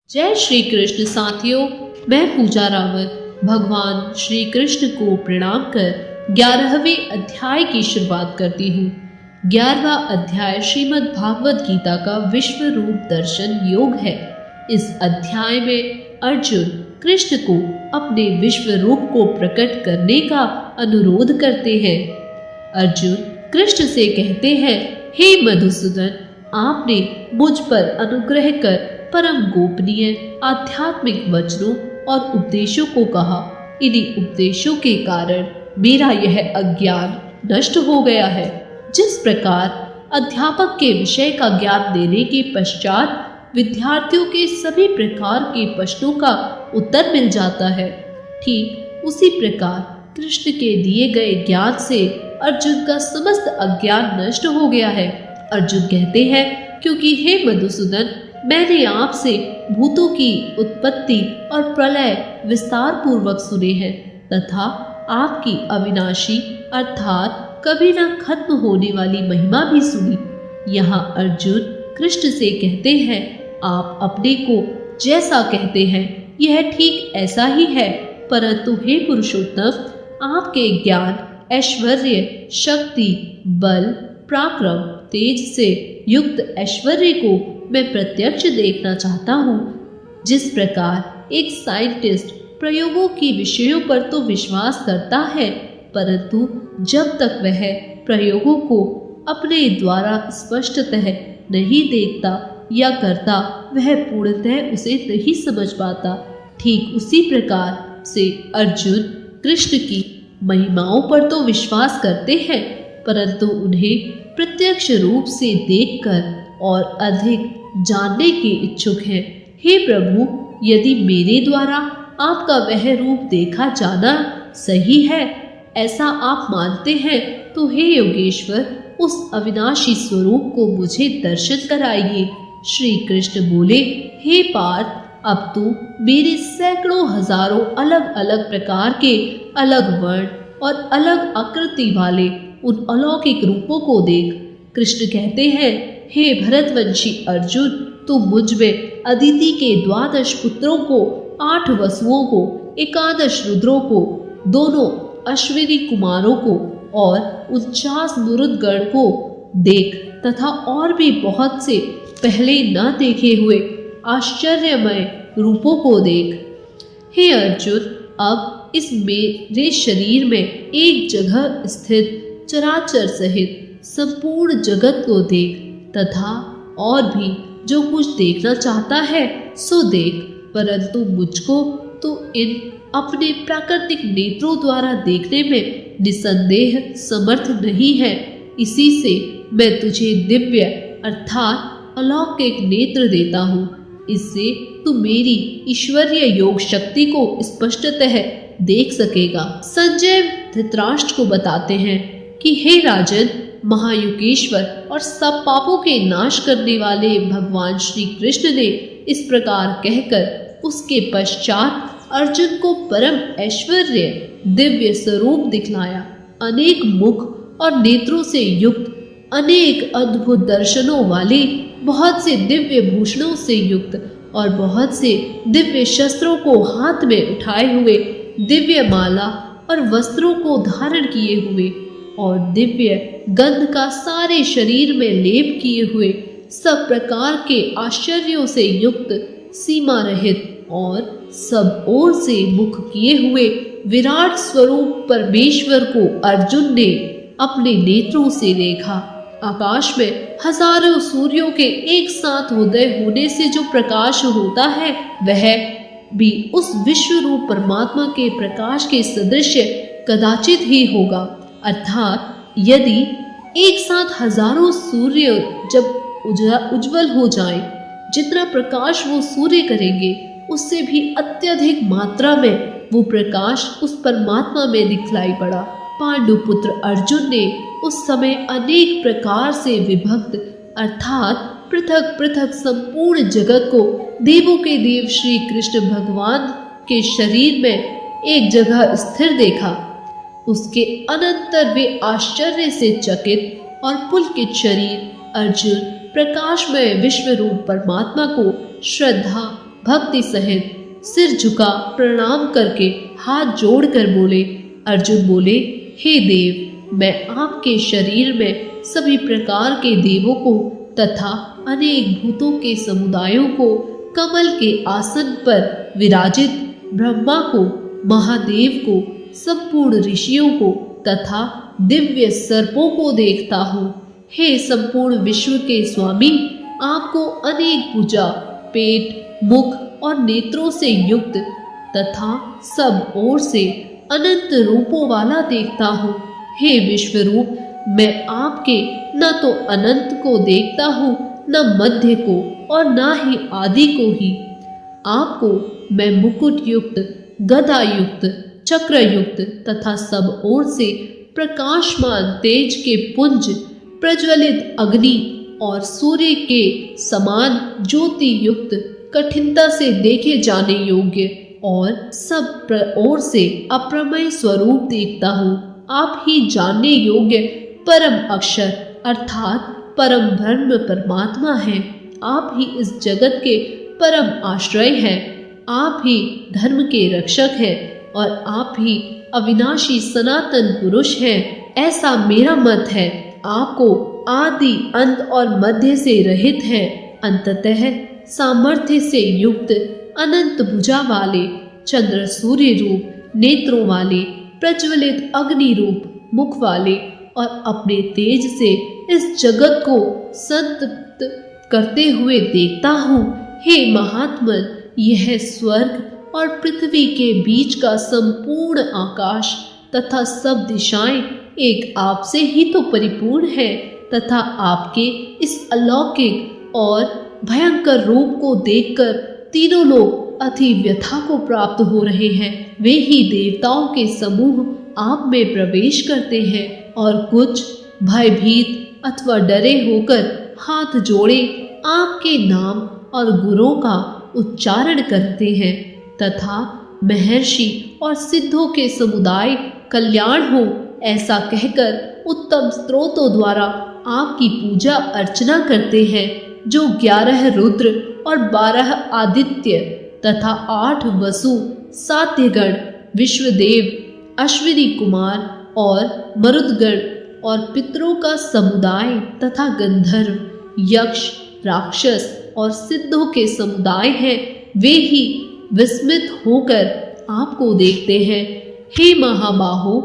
जय श्री कृष्ण साथियों, मैं पूजा रावत भगवान श्री कृष्ण को प्रणाम कर 11वें अध्याय की शुरुआत करती हूँ। 11वां अध्याय श्रीमद् भागवत गीता का विश्व रूप दर्शन योग है। इस अध्याय में अर्जुन कृष्ण को अपने विश्व रूप को प्रकट करने का अनुरोध करते हैं। अर्जुन कृष्ण से कहते हैं, हे मधुसूदन, आपने मुझ पर अनुग्रह कर परम गोपनीय आध्यात्मिक वचनों और उपदेशों को कहा। इन्हीं उपदेशों के कारण मेरा यह अज्ञान नष्ट हो गया है। जिस प्रकार अध्यापक के विषय का ज्ञान देने के पश्चात विद्यार्थियों के सभी प्रकार के प्रश्नों का उत्तर मिल जाता है, ठीक उसी प्रकार कृष्ण के दिए गए ज्ञान से अर्जुन का समस्त अज्ञान नष्ट हो गया है। अर्जुन कहते हैं, क्योंकि हे मधुसूदन, मैंने आपसे भूतों की उत्पत्ति और प्रलय विस्तार पूर्वक सुने हैं तथा आपकी अविनाशी अर्थात कभी न खत्म होने वाली महिमा भी सुनी। यहाँ अर्जुन कृष्ण से कहते हैं, आप अपने को जैसा कहते हैं यह ठीक ऐसा ही है, परंतु हे पुरुषोत्तम, आपके ज्ञान, ऐश्वर्य, शक्ति, बल, पराक्रम, तेज से युक्त ऐश्वर्य को मैं प्रत्यक्ष देखना चाहता हूँ। जिस प्रकार एक साइंटिस्ट प्रयोगों की विषयों पर तो विश्वास करता है, परंतु जब तक वह प्रयोगों को अपने द्वारा स्पष्टतः नहीं देखता या करता, वह पूर्णतः उसे नहीं समझ पाता, ठीक उसी प्रकार से अर्जुन कृष्ण की महिमाओं पर तो विश्वास करते हैं, परंतु उन्हें प्रत्यक्ष रूप से देखकर और अधिक जानने के इच्छुक हैं। हे प्रभु, यदि मेरे द्वारा आपका वह रूप देखा जाना सही है, ऐसा आप मानते हैं, तो हे योगेश्वर, उस अविनाशी स्वरूप को मुझे दर्शन कराइए। श्री कृष्ण बोले, हे पार्थ, अब तू मेरे सैकड़ों हजारों अलग अलग प्रकार के अलग वर्ण और अलग आकृति वाले उन अलौकिक रूपों को देख। कृष्ण कहते हैं, हे भरतवंशी अर्जुन, तू मुझ में अदिति के 12 पुत्रों को, 8 वसुओं को, 11 रुद्रों को, दोनों अश्विनी कुमारों को और 49 मुरुदगण को देख तथा और भी बहुत से पहले न देखे हुए आश्चर्यमय रूपों को देख। हे अर्जुन, अब इस मेरे शरीर में एक जगह स्थित चराचर सहित संपूर्ण जगत को देख तथा और भी जो कुछ देखना चाहता है सो देख, परंतु मुझको तो इन अपने प्राकृतिक नेत्रों द्वारा देखने में निसंदेह समर्थ नहीं है। इसी से मैं तुझे दिव्य अर्थात अलौकिक नेत्र देता हूँ। इससे तू मेरी ईश्वरीय योग शक्ति को स्पष्टतः देख सकेगा। संजय धृतराष्ट्र को बताते हैं कि हे राजन, महायुगेश्वर और सब पापों के नाश करने वाले भगवान श्री कृष्ण ने इस प्रकार कहकर उसके पश्चात अर्जुन को परम ऐश्वर्य दिव्य स्वरूप दिखलाया। अनेक मुख और नेत्रों से युक्त, अनेक अद्भुत दर्शनों वाले, बहुत से दिव्य भूषणों से युक्त और बहुत से दिव्य शस्त्रों को हाथ में उठाए हुए, दिव्य माला और वस्त्रों को धारण किए हुए और दिव्य गंध का सारे शरीर में लेप किए हुए, सब प्रकार के आश्चर्यों से युक्त, सीमा रहित और सब ओर से मुख किए हुए विराट स्वरूप परमेश्वर को अर्जुन ने अपने नेत्रों से देखा। आकाश में हजारों सूर्यों के एक साथ उदय होने से जो प्रकाश होता है, वह भी उस विश्व रूप परमात्मा के प्रकाश के सदृश कदाचित ही होगा। अर्थात यदि एक साथ हजारों सूर्य जब उज्जवल हो जाएं, जितना प्रकाश वो सूर्य करेंगे, उससे भी अत्यधिक मात्रा में वो प्रकाश उस परमात्मा में दिखलाई पड़ा। पांडुपुत्र अर्जुन ने उस समय अनेक प्रकार से विभक्त अर्थात पृथक पृथक संपूर्ण जगत को देवों के देव श्री कृष्ण भगवान के शरीर में एक जगह स्थिर देखा। उसके अनंतर वे आश्चर्य से चकित और पुलकित शरीर अर्जुन प्रकाशमय विश्व रूप परमात्मा को श्रद्धा, भक्ति सहित सिर झुका प्रणाम करके हाथ जोड़कर बोले। अर्जुन बोले, हे देव, मैं आपके शरीर में सभी प्रकार के देवों को तथा अनेक भूतों के समुदायों को, कमल के आसन पर विराजित ब्रह्मा को, महादेव को, संपूर्ण ऋषियों को तथा दिव्य सर्पों को देखता हूँ। हे संपूर्ण विश्व के स्वामी, आपको अनेक भुजा, पेट, मुख और नेत्रों से युक्त तथा सब ओर से अनंत रूपों वाला देखता हूँ। हे विश्वरूप, मैं आपके न तो अनंत को देखता हूँ, न मध्य को और न ही आदि को ही। आपको मैं मुकुट युक्त, गदा युक्त, चक्र युक्त तथा सब ओर से प्रकाशमान तेज के पुंज, प्रज्वलित अग्नि और सूर्य के समान ज्योति युक्त, कठिनता से देखे जाने योग्य और सब ओर से अप्रमेय स्वरूप देखता हूँ। आप ही जानने योग्य परम अक्षर अर्थात परम ब्रह्म परमात्मा हैं। आप ही इस जगत के परम आश्रय हैं। आप ही धर्म के रक्षक हैं और आप ही अविनाशी सनातन पुरुष हैं, ऐसा मेरा मत है। आपको आदि अंत और मध्य से रहित है, अंततः सामर्थ्य से युक्त, अनंत भुजा वाले, चंद्र सूर्य रूप नेत्रों वाले, प्रज्वलित अग्नि रूप मुख वाले और अपने तेज से इस जगत को संतप्त करते हुए देखता हूँ। हे महात्मन, यह स्वर्ग और पृथ्वी के बीच का संपूर्ण आकाश तथा सब दिशाएं एक आपसे ही तो परिपूर्ण है तथा आपके इस अलौकिक और भयंकर रूप को देखकर तीनों लोग अति व्यथा को प्राप्त हो रहे हैं। वे ही देवताओं के समूह आप में प्रवेश करते हैं और कुछ भयभीत अथवा डरे होकर हाथ जोड़े आपके नाम और गुरों का उच्चारण करते हैं तथा महर्षि और सिद्धों के समुदाय कल्याण हो ऐसा कहकर उत्तम स्त्रोतों द्वारा आपकी पूजा अर्चना करते हैं, जो 11 रुद्र और 12 आदित्य तथा 8 वसु, सात्यगण, विश्वदेव, अश्विनी कुमार और मरुदगण और पितरों का समुदाय तथा गंधर्व, यक्ष, राक्षस और सिद्धों के समुदाय हैं। वे ही विस्मित होकर आपको देखते हैं। हे महाबाहो,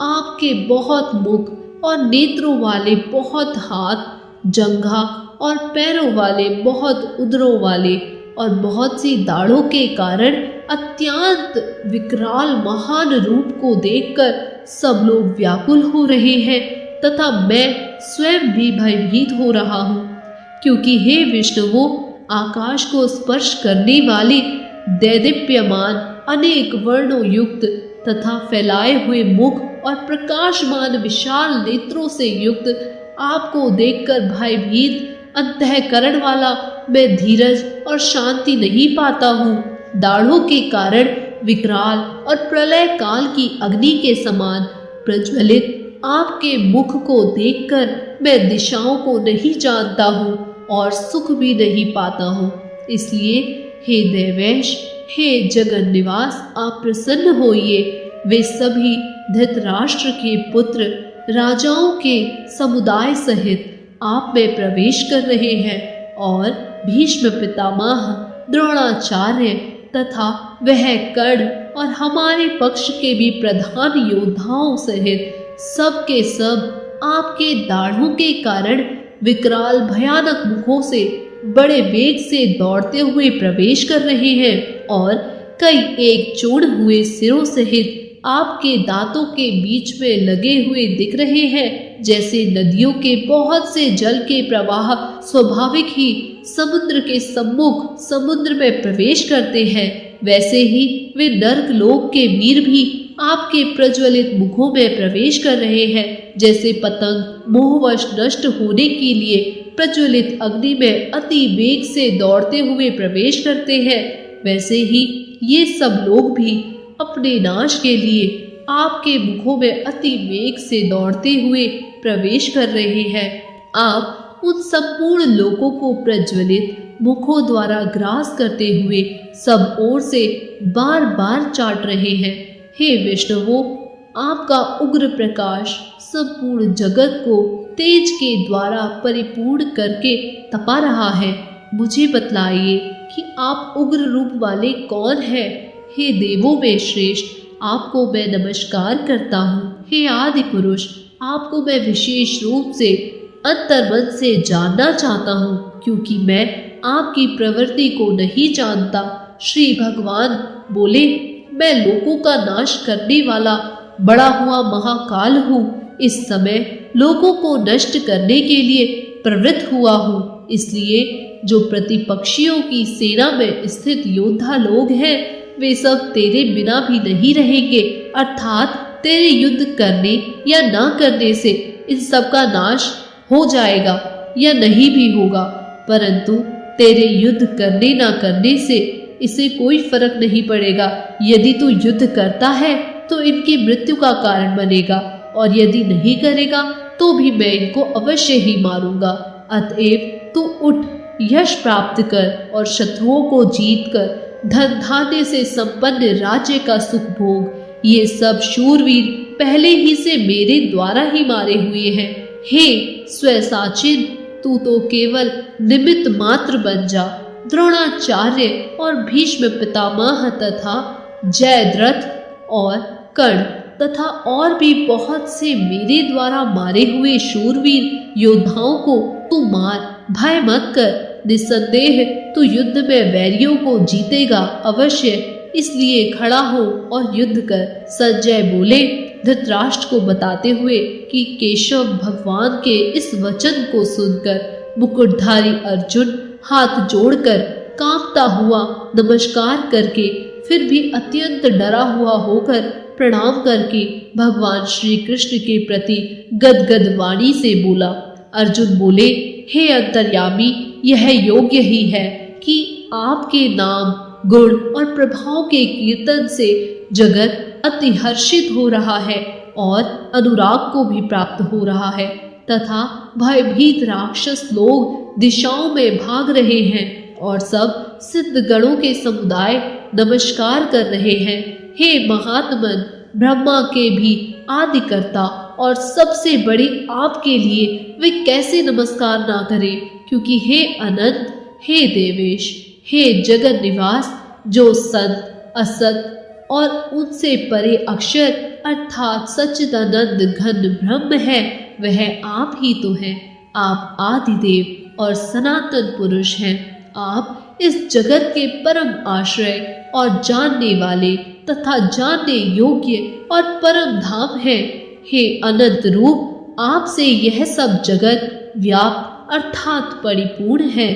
आपके बहुत मुख और नेत्रों वाले बहुत हाथ, जंघा और पैरों वाले बहुत उदरों वाले और बहुत सी दाढ़ों के कारण अत्यंत विकराल महान रूप को देखकर सब लोग व्याकुल हो रहे हैं तथा मैं स्वयं भी भयभीत हो रहा हूँ, क्योंकि हे विष्णुवो, आकाश को स्पर्श करने वाली दैदीप्यमान अनेक वर्णों युक्त तथा फैलाए हुए मुख और प्रकाशमान विशाल नेत्रों से युक्त आपको देखकर भयभीत अंतःकरण वाला मैं धीरज और शांति नहीं पाता हूँ। दाढ़ों के कारण विकराल और प्रलय काल की अग्नि के समान प्रज्वलित आपके मुख को देखकर मैं दिशाओं को नहीं जानता हूँ और सुख भी नहीं पाता हूँ। इसलिए हे देवेश, हे जगन निवास, आप प्रसन्न होइए। वे सभी धृतराष्ट्र के पुत्र राजाओं के समुदाय सहित आप में प्रवेश कर रहे हैं और भीष्म पितामह, द्रोणाचार्य तथा वह कर्ण और हमारे पक्ष के भी प्रधान योद्धाओं सहित सब के सब आपके दाढ़ों के कारण विकराल भयानक मुखों से बड़े वेग से दौड़ते हुए प्रवेश कर रहे हैं और कई एक चूर्ण हुए सिरों सहित आपके दांतों के बीच में लगे हुए दिख रहे हैं। जैसे नदियों के बहुत से जल के प्रवाह स्वाभाविक ही समुद्र के सम्मुख समुद्र में प्रवेश करते हैं, वैसे ही वे नर्क लोक के वीर भी आपके प्रज्वलित मुखों में प्रवेश कर रहे हैं। जैसे पतंग मोहवश नष्ट होने के लिए प्रज्वलित अग्नि में अति वेग से दौड़ते हुए प्रवेश करते हैं, वैसे ही ये सब लोग भी अपने नाश के लिए आपके मुखों में अति वेग से दौड़ते हुए प्रवेश कर रहे हैं। आप उन संपूर्ण लोगों को प्रज्वलित मुखों द्वारा ग्रास करते हुए सब ओर से बार बार चाट रहे हैं। हे विष्णुवो, आपका उग्र प्रकाश संपूर्ण जगत को तेज के द्वारा परिपूर्ण करके तपा रहा है। मुझे बतलाइए कि आप उग्र रूप वाले कौन हैं? हे देवों में श्रेष्ठ, आपको मैं नमस्कार करता हूँ। हे आदि पुरुष, आपको मैं विशेष रूप से अंतर्मन से जानना चाहता हूँ, क्योंकि मैं आपकी प्रवृत्ति को नहीं जानता। श्री भगवान बोले, मैं लोगों का नाश करने वाला बड़ा हुआ महाकाल हूँ। इस समय लोगों को नष्ट करने के लिए प्रवृत्त हुआ हूँ। इसलिए जो प्रतिपक्षियों की सेना में स्थित योद्धा लोग हैं, वे सब तेरे बिना भी नहीं रहेंगे, अर्थात तेरे युद्ध करने या ना करने से इन सब का नाश हो जाएगा या नहीं भी होगा, परंतु तेरे युद्ध करने ना करने से इसे कोई फर्क नहीं पड़ेगा। यदि तू युद्ध करता है तो इनकी मृत्यु का कारण बनेगा, और यदि नहीं करेगा तो भी मैं इनको अवश्य ही मारूंगा। अतएव तू उठ, यश प्राप्त कर और शत्रुओं को जीत कर धन धान्य से संपन्न राज्य का सुख भोग। ये सब शूरवीर पहले ही से मेरे द्वारा ही मारे हुए हैं। हे स्वसाचिन, तू तो केवल निमित्त मात्र बन जा। द्रोणाचार्य और भीष्म पितामह तथा जयद्रथ और कर्ण तथा और भी बहुत से मेरे द्वारा मारे हुए शूरवीर योद्धाओं को तू मार, भय मत कर। निसंदेह तू युद्ध में वैरियों को जीतेगा अवश्य, इसलिए खड़ा हो और युद्ध कर। संजय बोले धृतराष्ट्र को बताते हुए कि केशव भगवान के इस वचन को सुनकर मुकुटधारी अर्जुन हाथ जोड़कर कांपता हुआ नमस्कार करके फिर भी अत्यंत डरा हुआ होकर प्रणाम करके भगवान श्री कृष्ण के प्रति गदगद वाणी से बोला। अर्जुन बोले, हे अंतर्यामी, यह योग्य ही है कि आपके नाम, गुण और प्रभाव के कीर्तन से जगत अति हर्षित हो रहा है और अनुराग को भी प्राप्त हो रहा है, तथा भयभीत राक्षस लोग दिशाओं में भाग रहे हैं और सब सिद्ध गणों के समुदाय नमस्कार कर रहे हैं। हे महात्मन, ब्रह्मा के भी आदिकर्ता और सबसे बड़े आपके लिए वे कैसे नमस्कार ना करें, क्योंकि हे अनंत, हे देवेश, हे जगत निवास, जो सत असत और उनसे परे अक्षर अर्थात सच्चिदानंद घन ब्रह्म है, वह आप ही तो हैं। आप आदिदेव और सनातन पुरुष हैं। आप इस जगत के परम आश्रय और जानने वाले तथा जानने योग्य और परम धाम है। हे अनंत रूप, आपसे यह सब जगत व्याप्त अर्थात परिपूर्ण है।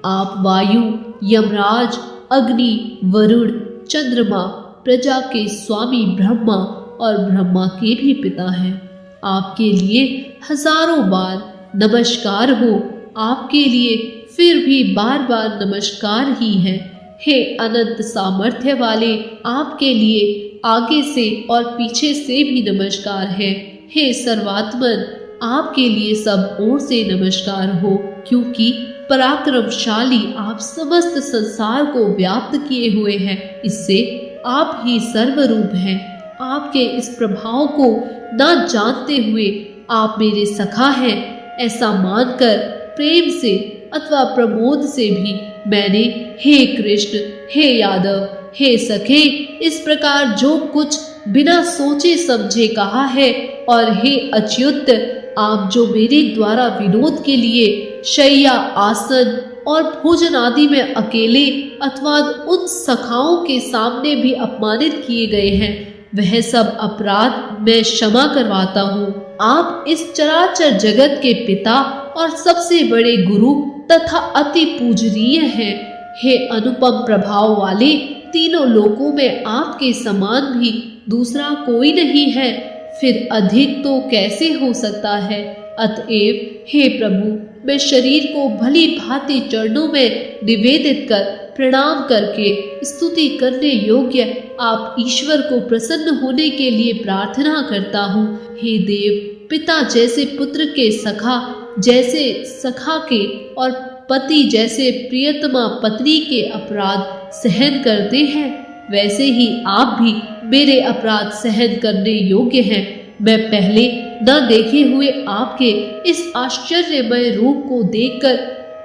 आप वायु, यमराज, अग्नि, वरुण, चंद्रमा, प्रजा के स्वामी ब्रह्मा और ब्रह्मा के भी पिता हैं। आपके लिए हजारों बार नमस्कार हो, आपके लिए फिर भी बार बार नमस्कार ही है। हे अनंत सामर्थ्य वाले, आपके लिए आगे से और पीछे से भी नमस्कार है। हे सर्वात्मन, आपके लिए सब ओर से नमस्कार हो, क्योंकि पराक्रमशाली आप समस्त संसार को व्याप्त किए हुए हैं। इससे आप ही सर्वरूप हैं। आपके इस प्रभाव को न जानते हुए आप मेरे सखा हैं, ऐसा मानकर प्रेम से अथवा प्रमोद से भी मैंने हे कृष्ण, हे यादव, हे सखे इस प्रकार जो कुछ बिना सोचे समझे कहा है, और हे अच्युत, आप जो मेरे द्वारा विनोद के लिए शैया, आसन और भोजन आदि में अकेले अथवा उन सखाओं के सामने भी अपमानित किए गए हैं, वह सब अपराध मैं क्षमा करवाता हूँ। आप इस चराचर जगत के पिता और सबसे बड़े गुरु तथा अति पूजनीय हैं। हे अनुपम प्रभाव वाले, तीनों लोकों में आपके समान भी दूसरा कोई नहीं है, फिर अधिक तो कैसे हो सकता है। अतएव हे प्रभु, मैं शरीर को भली भांति चरणों में निवेदित कर प्रणाम करके स्तुति करने योग्य आप ईश्वर को प्रसन्न होने के लिए प्रार्थना करता हूँ। हे देव, पिता जैसे पुत्र के सखा, जैसे सखा के और पति जैसे प्रियतमा पत्नी के अपराध सहन करते हैं, वैसे ही आप भी मेरे अपराध सहन करने योग्य हैं। मैं पहले न देखे हुए आपके इस आश्चर्यमय रूप को देखकर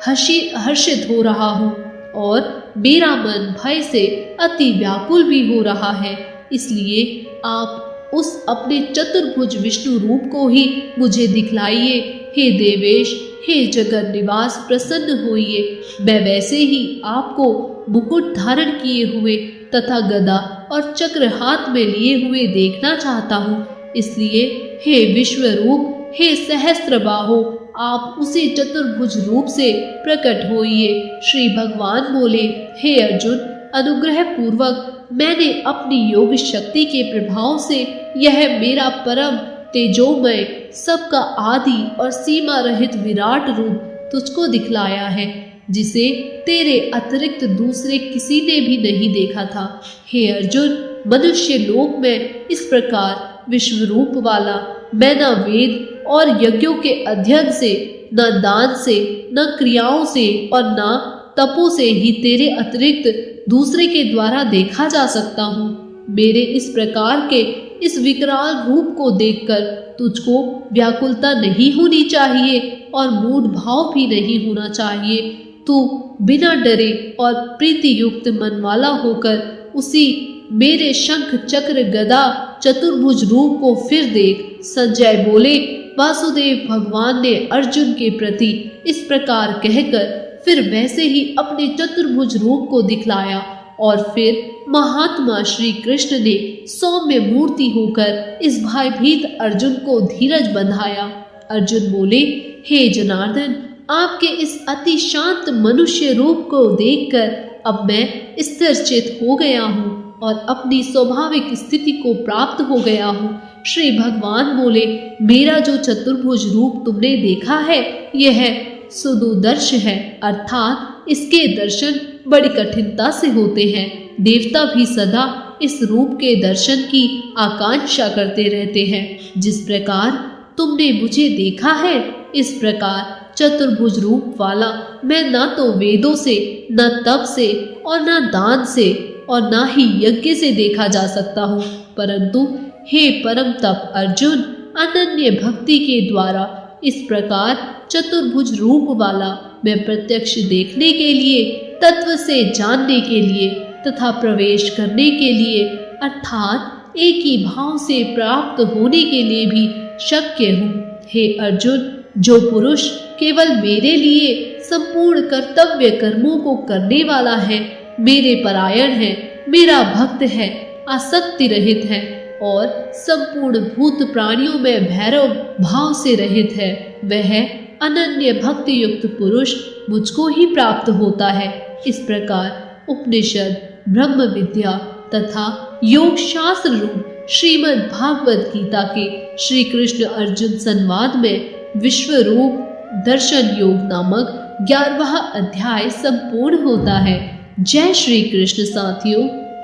हर्षित हो रहा हूँ और मेरा मन भय से अति व्याकुल भी हो रहा है। इसलिए आप उस अपने चतुर्भुज विष्णु रूप को ही मुझे दिखलाइए। हे देवेश, हे जगत निवास, प्रसन्न होइए। मैं वैसे ही आपको मुकुट धारण किए हुए तथा गदा और चक्र हाथ में लिए हुए देखना चाहता हूँ। इसलिए हे विश्व रूप, हे सहस्त्रबाहो, आप उसी चतुर्भुज रूप से प्रकट होइए। श्री भगवान बोले, हे अर्जुन, अनुग्रह पूर्वक मैंने अपनी योग शक्ति के प्रभाव से यह मेरा परम तेजोमय, सबका आदि और सीमा रहित विराट रूप तुझको दिखलाया है, जिसे तेरे अतिरिक्त दूसरे किसी ने भी नहीं देखा था। हे अर्जुन, मनुष्य लोक में इस प्रकार विश्व रूप वाला मैं न वेद और यज्ञों के अध्ययन से, न दान से, न क्रियाओं से और न तपों से ही तेरे अतिरिक्त दूसरे के द्वारा देखा जा सकता हूँ। मेरे इस प्रकार के इस विकराल रूप को देखकर तुझको व्याकुलता नहीं होनी चाहिए और मूढ़ भाव भी नहीं होना चाहिए। तू बिना डरे और प्रीति युक्त मन वाला होकर उसी मेरे शंख चक्र गदा चतुर्भुज रूप को फिर देख। संजय बोले, वासुदेव भगवान ने अर्जुन के प्रति इस प्रकार कहकर फिर वैसे ही अपने चतुर्भुज रूप को दिखलाया और फिर महात्मा श्री कृष्ण ने सौम्य मूर्ति होकर इस भयभीत अर्जुन को धीरज बंधाया। अर्जुन बोले, हे जनार्दन, आपके इस अति शांत मनुष्य रूप को देखकर अब मैं स्थिरचित हो गया हूँ और अपनी स्वाभाविक स्थिति को प्राप्त हो गया हूँ। श्री भगवान बोले, मेरा जो चतुर्भुज रूप तुमने देखा है यह सुदूरदर्श है, अर्थात इसके दर्शन बड़ी कठिनता से होते हैं। देवता भी सदा इस रूप के दर्शन की आकांक्षा करते रहते हैं। जिस प्रकार तुमने मुझे देखा है, इस प्रकार चतुर्भुज रूप वाला मैं न तो वेदों से, न तप से और न दान से और न ही यज्ञ से देखा जा सकता हूँ, परंतु हे परम तप अर्जुन, अनन्य भक्ति के द्वारा इस प्रकार चतुर्भुज रूप वाला मैं प्रत्यक्ष देखने के लिए, तत्व से जानने के लिए तथा प्रवेश करने के लिए, अर्थात एक ही भाव से प्राप्त होने के लिए भी शक्य हूँ। हे अर्जुन, जो पुरुष केवल मेरे लिए संपूर्ण कर्तव्य कर्मों को करने वाला है, मेरे परायण है, मेरा भक्त है, आसक्ति रहित है और संपूर्ण भूत प्राणियों में भैरव भाव से रहित है, वह अनन्य भक्ति युक्त पुरुष मुझको ही प्राप्त होता है। इस प्रकार उपनिषद, ब्रह्म विद्या तथा योग शास्त्र रूप श्रीमद् भागवत गीता के श्री कृष्ण अर्जुन संवाद में विश्व रूप दर्शन योग नामक 11वां अध्याय संपूर्ण होता है। जय श्री कृष्ण साथियों,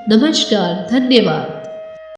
नमस्कार, धन्यवाद।